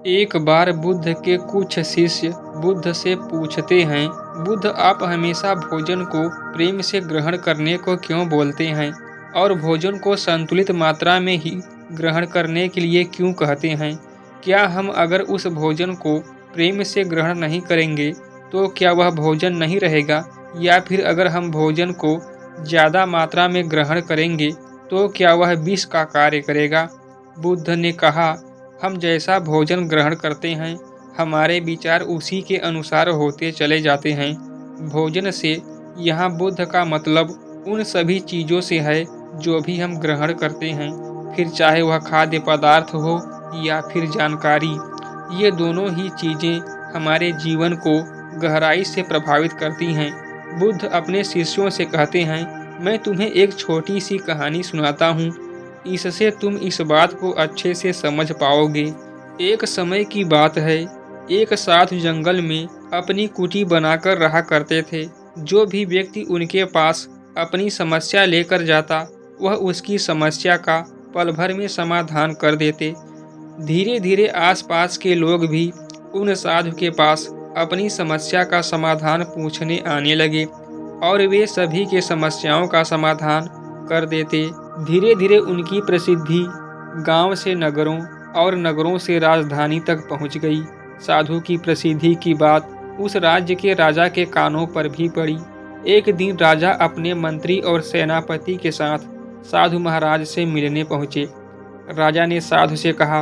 एक बार बुद्ध के कुछ शिष्य बुद्ध से पूछते हैं, बुद्ध आप हमेशा भोजन को प्रेम से ग्रहण करने को क्यों बोलते हैं और भोजन को संतुलित मात्रा में ही ग्रहण करने के लिए क्यों कहते हैं? क्या हम अगर उस भोजन को प्रेम से ग्रहण नहीं करेंगे तो क्या वह भोजन नहीं रहेगा, या फिर अगर हम भोजन को ज़्यादा मात्रा में ग्रहण करेंगे तो क्या वह विष का कार्य करेगा? बुद्ध ने कहा, हम जैसा भोजन ग्रहण करते हैं, हमारे विचार उसी के अनुसार होते चले जाते हैं। भोजन से यहाँ बुद्ध का मतलब उन सभी चीज़ों से है जो भी हम ग्रहण करते हैं, फिर चाहे वह खाद्य पदार्थ हो या फिर जानकारी। ये दोनों ही चीज़ें हमारे जीवन को गहराई से प्रभावित करती हैं। बुद्ध अपने शिष्यों से कहते हैं, मैं तुम्हें एक छोटी सी कहानी सुनाता हूँ, इससे तुम इस बात को अच्छे से समझ पाओगे। एक समय की बात है, एक साधु जंगल में अपनी कुटी बनाकर रहा करते थे। जो भी व्यक्ति उनके पास अपनी समस्या लेकर जाता, वह उसकी समस्या का पल भर में समाधान कर देते। धीरे धीरे आसपास के लोग भी उन साधु के पास अपनी समस्या का समाधान पूछने आने लगे और वे सभी के समस्याओं का समाधान कर देते। धीरे धीरे उनकी प्रसिद्धि गांव से नगरों और नगरों से राजधानी तक पहुंच गई। साधु की प्रसिद्धि की बात उस राज्य के राजा के कानों पर भी पड़ी। एक दिन राजा अपने मंत्री और सेनापति के साथ साधु महाराज से मिलने पहुंचे। राजा ने साधु से कहा,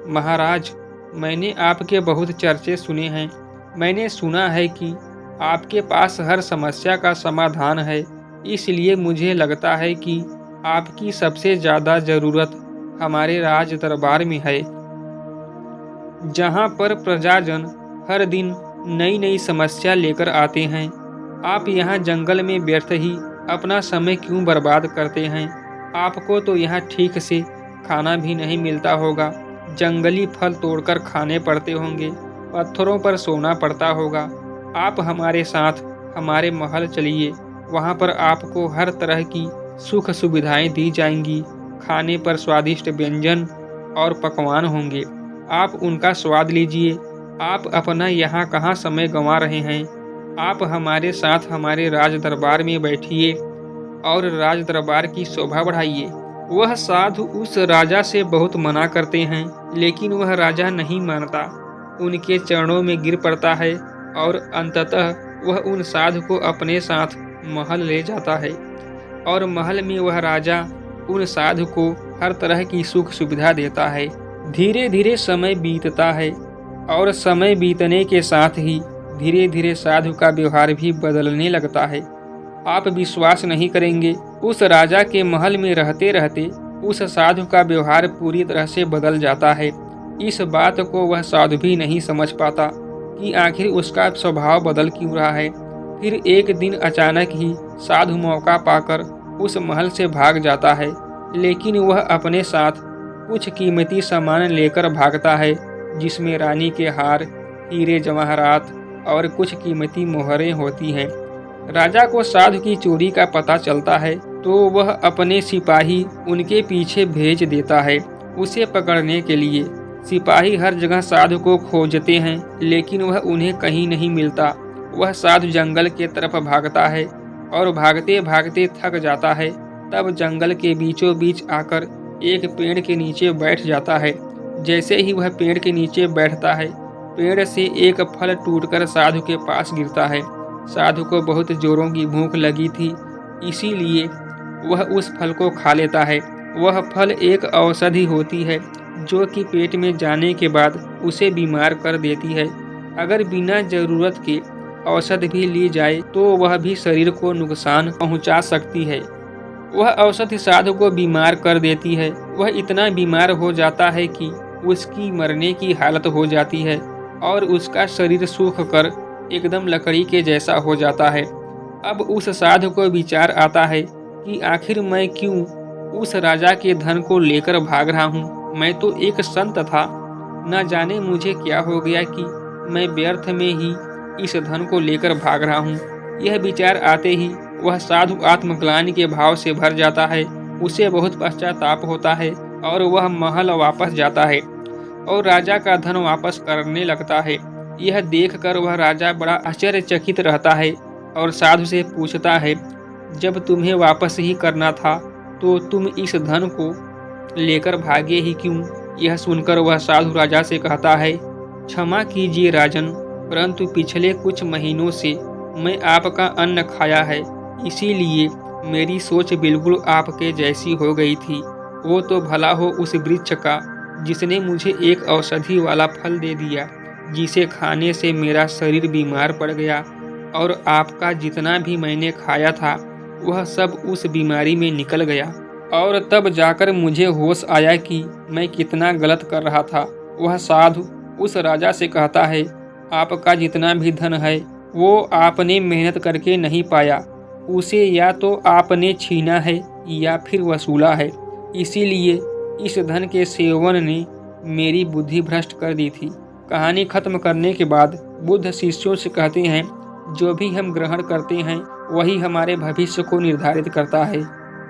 महाराज, मैंने आपके बहुत चर्चे सुने हैं। मैंने सुना है कि आपके पास हर समस्या का समाधान है, इसलिए मुझे लगता है कि आपकी सबसे ज़्यादा ज़रूरत हमारे राज दरबार में है, जहाँ पर प्रजाजन हर दिन नई नई समस्या लेकर आते हैं। आप यहाँ जंगल में व्यर्थ ही अपना समय क्यों बर्बाद करते हैं? आपको तो यहाँ ठीक से खाना भी नहीं मिलता होगा, जंगली फल तोड़कर खाने पड़ते होंगे, पत्थरों पर सोना पड़ता होगा। आप हमारे साथ हमारे महल चलिए, वहाँ पर आपको हर तरह की सुख सुविधाएं दी जाएंगी। खाने पर स्वादिष्ट व्यंजन और पकवान होंगे, आप उनका स्वाद लीजिए। आप अपना यहाँ कहाँ समय गंवा रहे हैं? आप हमारे साथ हमारे राज दरबार में बैठिए और राज दरबार की शोभा बढ़ाइए। वह साधु उस राजा से बहुत मना करते हैं, लेकिन वह राजा नहीं मानता, उनके चरणों में गिर पड़ता है और अंततः वह उन साधु को अपने साथ महल ले जाता है। और महल में वह राजा उन साधु को हर तरह की सुख सुविधा देता है। धीरे धीरे समय बीतता है और समय बीतने के साथ ही धीरे धीरे साधु का व्यवहार भी बदलने लगता है। आप विश्वास नहीं करेंगे, उस राजा के महल में रहते रहते उस साधु का व्यवहार पूरी तरह से बदल जाता है। इस बात को वह साधु भी नहीं समझ पाता कि आखिर उसका स्वभाव बदल क्यों रहा है। फिर एक दिन अचानक ही साधु मौका पाकर उस महल से भाग जाता है, लेकिन वह अपने साथ कुछ कीमती सामान लेकर भागता है, जिसमें रानी के हार, हीरे जवाहरात और कुछ कीमती मोहरें होती हैं। राजा को साधु की चोरी का पता चलता है तो वह अपने सिपाही उनके पीछे भेज देता है उसे पकड़ने के लिए। सिपाही हर जगह साधु को खोजते हैं, लेकिन वह उन्हें कहीं नहीं मिलता। वह साधु जंगल के तरफ भागता है और भागते भागते थक जाता है। तब जंगल के बीचों बीच आकर एक पेड़ के नीचे बैठ जाता है। जैसे ही वह पेड़ के नीचे बैठता है, पेड़ से एक फल टूटकर साधु के पास गिरता है। साधु को बहुत जोरों की भूख लगी थी, इसीलिए वह उस फल को खा लेता है। वह फल एक औषधि होती है जो कि पेट में जाने के बाद उसे बीमार कर देती है। अगर बिना जरूरत के औषधि भी ली जाए तो वह भी शरीर को नुकसान पहुंचा सकती है। वह औषधि साधु को बीमार कर देती है। वह इतना बीमार हो जाता है कि उसकी मरने की हालत हो जाती है और उसका शरीर सूख कर एकदम लकड़ी के जैसा हो जाता है। अब उस साधु को विचार आता है कि आखिर मैं क्यों उस राजा के धन को लेकर भाग रहा हूँ। मैं तो एक संत था, न जाने मुझे क्या हो गया कि मैं व्यर्थ में ही इस धन को लेकर भाग रहा हूँ। यह विचार आते ही वह साधु आत्मग्लानि के भाव से भर जाता है। उसे बहुत पश्चाताप होता है और वह महल वापस जाता है। और राजा का धन वापस करने लगता है। यह देखकर वह राजा बड़ा आश्चर्यचकित रहता है और साधु से पूछता है, जब तुम्हें वापस ही करना था तो तुम इस धन को लेकर भागे ही क्यों? यह सुनकर वह साधु राजा से कहता है, क्षमा कीजिए राजन, परंतु पिछले कुछ महीनों से मैं आपका अन्न खाया है, इसीलिए मेरी सोच बिल्कुल आपके जैसी हो गई थी। वो तो भला हो उस वृक्ष का जिसने मुझे एक औषधि वाला फल दे दिया, जिसे खाने से मेरा शरीर बीमार पड़ गया, और आपका जितना भी मैंने खाया था वह सब उस बीमारी में निकल गया। और तब जाकर मुझे होश आया कि मैं कितना गलत कर रहा था। वह साधु उस राजा से कहता है, आपका जितना भी धन है वो आपने मेहनत करके नहीं पाया, उसे या तो आपने छीना है या फिर वसूला है, इसीलिए इस धन के सेवन ने मेरी बुद्धि भ्रष्ट कर दी थी। कहानी खत्म करने के बाद बुद्ध शिष्यों से कहते हैं, जो भी हम ग्रहण करते हैं वही हमारे भविष्य को निर्धारित करता है।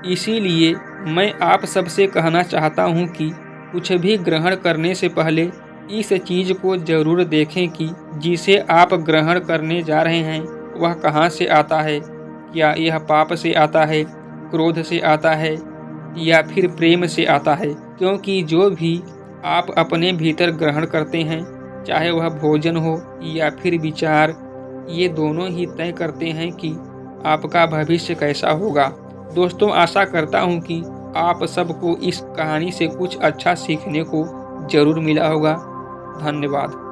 इसीलिए मैं आप सबसे कहना चाहता हूँ कि कुछ भी ग्रहण करने से पहले इस चीज़ को जरूर देखें कि जिसे आप ग्रहण करने जा रहे हैं वह कहाँ से आता है। क्या यह पाप से आता है, क्रोध से आता है या फिर प्रेम से आता है? क्योंकि जो भी आप अपने भीतर ग्रहण करते हैं, चाहे वह भोजन हो या फिर विचार, ये दोनों ही तय करते हैं कि आपका भविष्य कैसा होगा। दोस्तों, आशा करता हूँ कि आप सबको इस कहानी से कुछ अच्छा सीखने को जरूर मिला होगा। धन्यवाद।